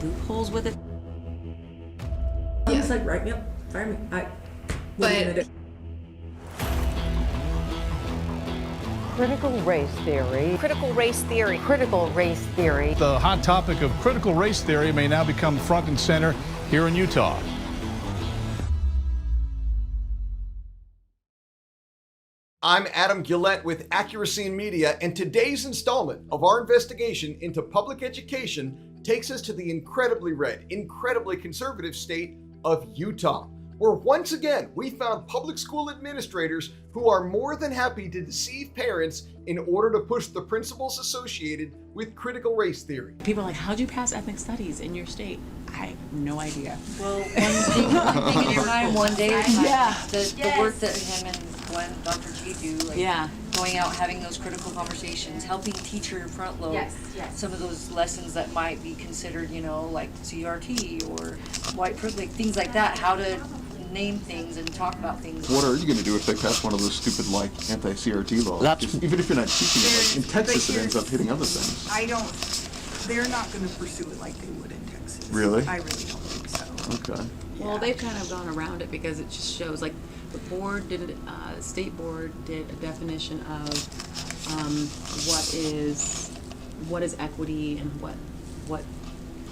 loopholes with it. He's like, write me up, fire me. What are you gonna do? Critical race theory. Critical race theory. Critical race theory. The hot topic of critical race theory may now become front and center here in Utah. I'm Adam Guillette with Accuracy in Media, and today's installment of our investigation into public education takes us to the incredibly red, incredibly conservative state of Utah, where once again we found public school administrators who are more than happy to deceive parents in order to push the principles associated with critical race theory. People are like, how'd you pass ethnic studies in your state? I have no idea. Well, one thing at a time, one day at a time. Yeah. The work that him and Glenn, Dr. G do, like going out, having those critical conversations, helping teacher front load some of those lessons that might be considered, you know, like CRT or white privilege, things like that, how to name things and talk about things. What are you going to do if they pass one of those stupid, like, anti-CRT laws? Even if you're not teaching it, like, in Texas it ends up hitting other things. They're not going to pursue it like they would in Texas. Really? I really don't think so. Okay. Well, they've kind of gone around it because it just shows, like, the board did, state board did a definition of what is equity and what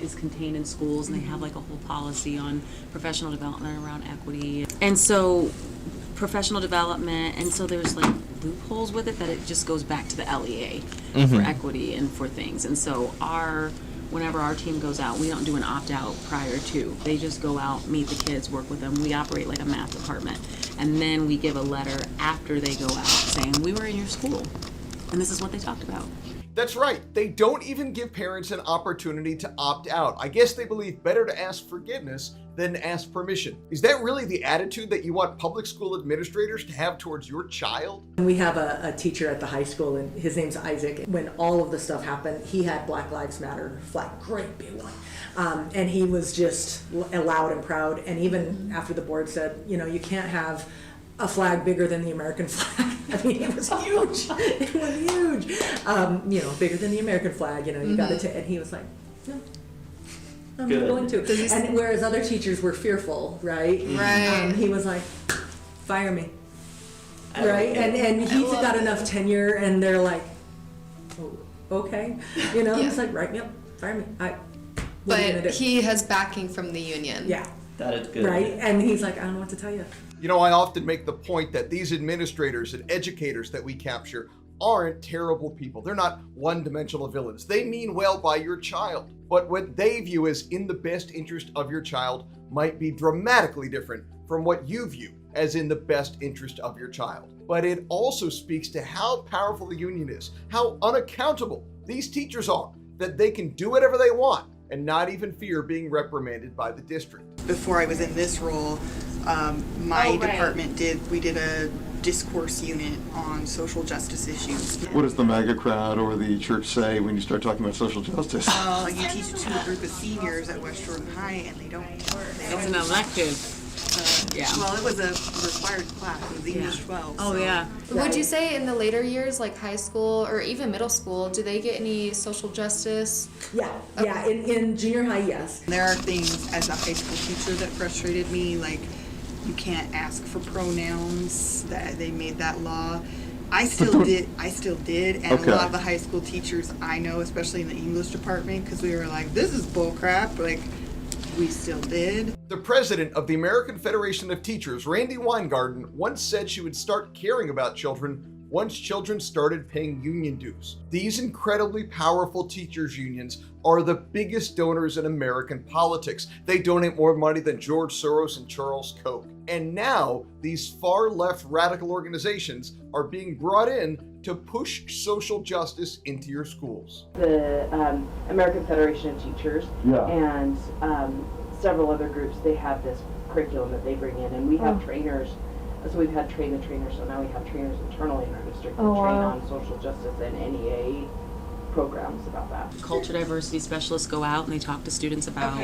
is contained in schools, and they have like a whole policy on professional development around equity. And so professional development, and so there's like loopholes with it that it just goes back to the LEA for equity and for things. And so whenever our team goes out, we don't do an opt-out prior to. They just go out, meet the kids, work with them. We operate like a math department. And then we give a letter after they go out saying, we were in your school, and this is what they talked about. That's right, they don't even give parents an opportunity to opt out. I guess they believe better to ask forgiveness than ask permission. Is that really the attitude that you want public school administrators to have towards your child? We have a teacher at the high school, and his name's Isaac. When all of the stuff happened, he had Black Lives Matter flag, great big one. And he was just loud and proud. And even after the board said, you know, you can't have a flag bigger than the American flag. I mean, it was huge. It was huge. You know, bigger than the American flag. You know, you got to. And he was like, no, I'm not going to. And whereas other teachers were fearful, right? Right. He was like, fire me. Right. And he's got enough tenure, and they're like, oh, okay. You know, he's like, write me up, fire me. What are you gonna do? He has backing from the union. Yeah. That is good. Right. And he's like, I don't know what to tell you. You know, I often make the point that these administrators and educators that we capture aren't terrible people. They're not one-dimensional villains. They mean well by your child. But what they view as in the best interest of your child might be dramatically different from what you view as in the best interest of your child. But it also speaks to how powerful the union is, how unaccountable these teachers are, that they can do whatever they want and not even fear being reprimanded by the district. Before I was in this role, my department did a discourse unit on social justice issues. What does the MAGA crowd or the church say when you start talking about social justice? You teach it to a group of seniors at West Jordan High, and they don't. It's an elective. Well, it was a required class. It was English 12. Oh, yeah. Would you say in the later years, like high school or even middle school, do they get any social justice? Yeah. Yeah. In junior high, yes. There are things as a high school teacher that frustrated me, like you can't ask for pronouns. That they made that law. I still did, and a lot of the high school teachers I know, especially in the English department, because we were like, this is bull crap. Like, we still did. The president of the American Federation of Teachers, Randy Weingarten, once said she would start caring about children once children started paying union dues. These incredibly powerful teachers' unions are the biggest donors in American politics. They donate more money than George Soros and Charles Koch. And now these far left radical organizations are being brought in to push social justice into your schools. The American Federation of Teachers and several other groups, they have this curriculum that they bring in, and we have trainers. So we've had train the trainers, so now we have trainers internally in our district that train on social justice and NEA programs about that. Culture diversity specialists go out and they talk to students about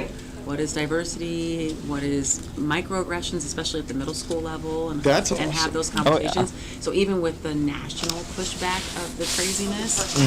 what is diversity, what is microaggressions, especially at the middle school level, and That's and awesome. have those conversations. So even with the national pushback of the craziness,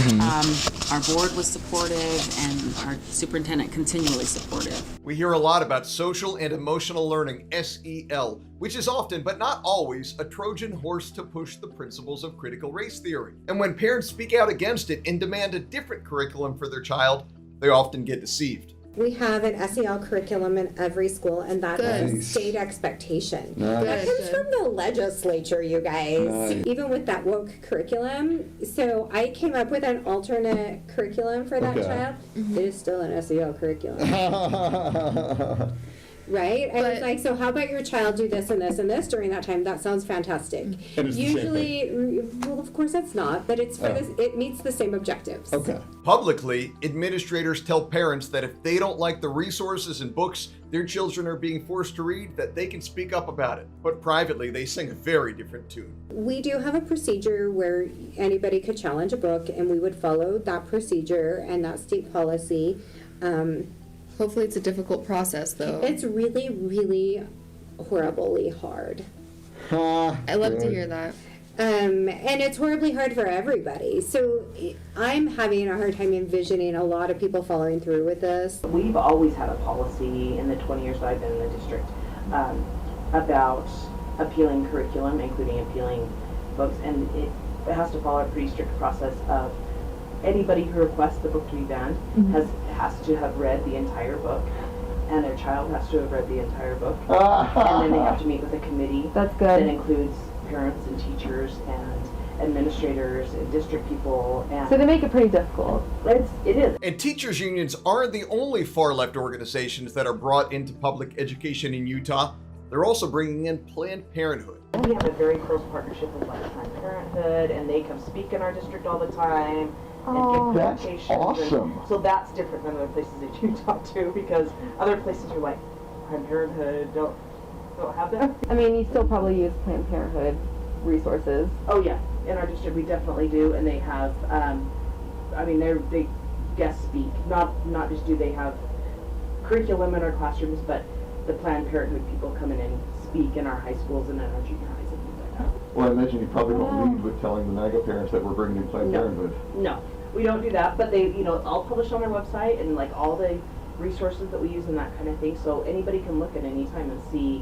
our board was supportive and our superintendent continually supportive. We hear a lot about social and emotional learning, SEL, which is often, but not always, a Trojan horse to push the principles of critical race theory. And when parents speak out against it and demand a different curriculum for their child, they often get deceived. We have an SEL curriculum in every school, and that is a state expectation. That comes from the legislature, you guys. Even with that woke curriculum, so I came up with an alternate curriculum for that child. It is still an SEL curriculum. Right? I was like, so how about your child do this and this and this during that time? That sounds fantastic. Usually, well, of course it's not, but it's for this, it meets the same objectives. Publicly, administrators tell parents that if they don't like the resources and books their children are being forced to read, that they can speak up about it. But privately, they sing a very different tune. We do have a procedure where anybody could challenge a book, and we would follow that procedure and that state policy. Hopefully it's a difficult process, though. It's really, really horribly hard. I love to hear that. And it's horribly hard for everybody. So I'm having a hard time envisioning a lot of people following through with this. We've always had a policy in the 20 years that I've been in the district about appealing curriculum, including appealing books, and it has to follow a pretty strict process of anybody who requests the book to be banned has to have read the entire book, and their child has to have read the entire book, and then they have to meet with a committee that includes parents and teachers and administrators and district people. And So they make it pretty difficult. It is. And teachers' unions aren't the only far-left organizations that are brought into public education in Utah. They're also bringing in Planned Parenthood. We have a very close partnership with Planned Parenthood, and they come speak in our district all the time. And give presentations. Awesome. So that's different than other places that you talk to, because other places are like, Planned Parenthood don't have that. I mean, you still probably use Planned Parenthood resources. Oh yeah, in our district we definitely do, and they have, they guest speak. Not just do they have curriculum in our classrooms, but the Planned Parenthood people come in and speak in our high schools and in our junior highs and things like that. Well, I imagine you probably don't lead with telling the NAGA parents that we're bringing in Planned Parenthood. No, we don't do that, but they, it's all published on our website and like all the resources that we use and that kind of thing, so anybody can look at any time and see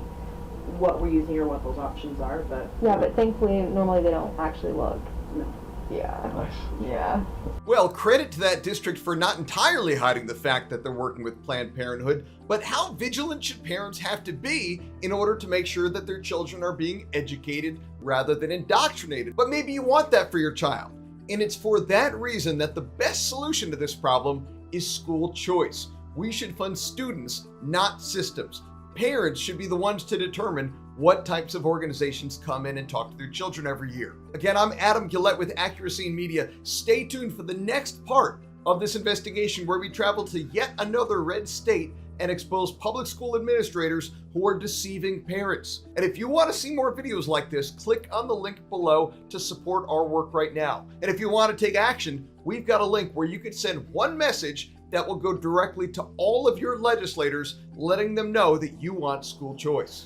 what we're using or what those options are, but... Yeah, but thankfully, normally they don't actually look. No. Yeah. Yeah. Well, credit to that district for not entirely hiding the fact that they're working with Planned Parenthood, but how vigilant should parents have to be in order to make sure that their children are being educated rather than indoctrinated? But maybe you want that for your child. And it's for that reason that the best solution to this problem is school choice. We should fund students, not systems. Parents should be the ones to determine what types of organizations come in and talk to their children every year. Again, I'm Adam Guillette with Accuracy in Media. Stay tuned for the next part of this investigation where we travel to yet another red state and expose public school administrators who are deceiving parents. And if you want to see more videos like this, click on the link below to support our work right now. And if you want to take action, we've got a link where you can send one message that will go directly to all of your legislators, letting them know that you want school choice.